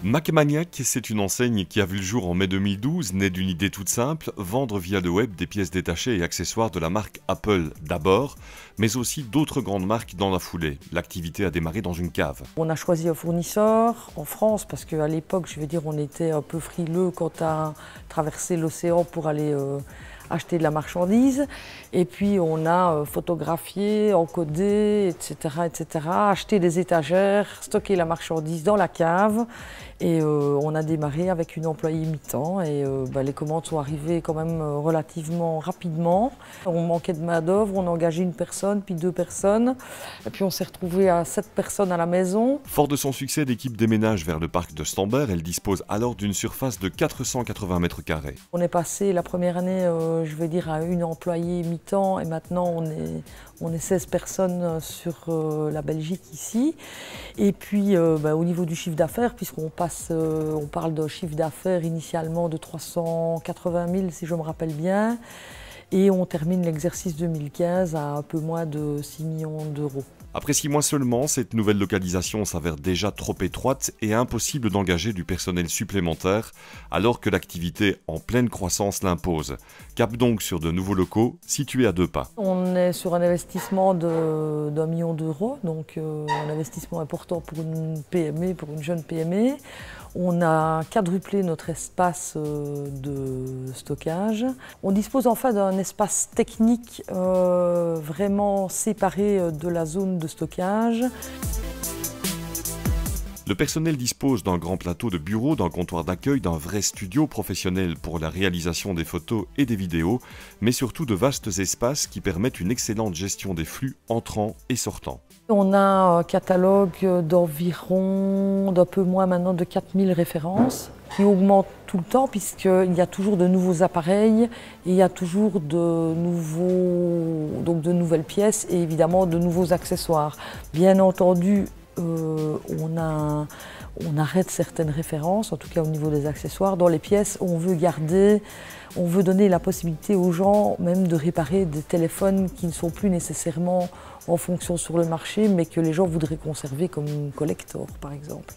MacManiac, c'est une enseigne qui a vu le jour en mai 2012, née d'une idée toute simple, vendre via le web des pièces détachées et accessoires de la marque Apple d'abord, mais aussi d'autres grandes marques dans la foulée. L'activité a démarré dans une cave. On a choisi un fournisseur en France parce qu'à l'époque, je veux dire, on était un peu frileux quant à traverser l'océan pour aller acheter de la marchandise. Et puis on a photographié, encodé, etc., acheté des étagères, stocké la marchandise dans la cave. Et on a démarré avec une employée mi-temps et les commandes sont arrivées quand même relativement rapidement. On manquait de main-d'œuvre, on a engagé une personne, puis 2 personnes. Et puis on s'est retrouvé à 7 personnes à la maison. Fort de son succès, l'équipe déménage vers le parc de Stambert. Elle dispose alors d'une surface de 480 mètres carrés. On est passé la première année, je veux dire, à une employée mi-temps et maintenant on est 16 personnes sur la Belgique ici. Et puis au niveau du chiffre d'affaires, puisqu'on on parle d'un chiffre d'affaires initialement de 380 000 si je me rappelle bien. Et on termine l'exercice 2015 à un peu moins de 6 millions d'euros. Après 6 mois seulement, cette nouvelle localisation s'avère déjà trop étroite et impossible d'engager du personnel supplémentaire alors que l'activité en pleine croissance l'impose. Cap donc sur de nouveaux locaux situés à 2 pas. On est sur un investissement d'1 million d'euros, donc un investissement important pour une PME, pour une jeune PME. On a quadruplé notre espace de stockage. On dispose enfin d'un espace technique vraiment séparé de la zone de stockage. Le personnel dispose d'un grand plateau de bureau, d'un comptoir d'accueil, d'un vrai studio professionnel pour la réalisation des photos et des vidéos, mais surtout de vastes espaces qui permettent une excellente gestion des flux entrants et sortants. On a un catalogue d'environ, d'un peu moins maintenant, de 4000 références qui augmente tout le temps puisqu'il y a toujours de nouveaux appareils et il y a toujours de nouvelles pièces et évidemment de nouveaux accessoires. Bien entendu, on arrête certaines références, en tout cas au niveau des accessoires. Dans les pièces, on veut donner la possibilité aux gens même de réparer des téléphones qui ne sont plus nécessairement en fonction sur le marché, mais que les gens voudraient conserver comme collector, par exemple.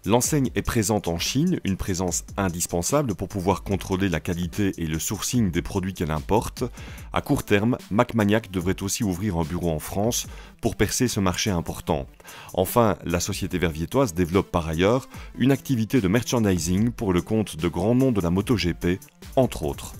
L'enseigne est présente en Chine, une présence indispensable pour pouvoir contrôler la qualité et le sourcing des produits qu'elle importe. À court terme, MacManiac devrait aussi ouvrir un bureau en France pour percer ce marché important. Enfin, la société verviétoise développe par ailleurs une activité de merchandising pour le compte de grands noms de la MotoGP, entre autres.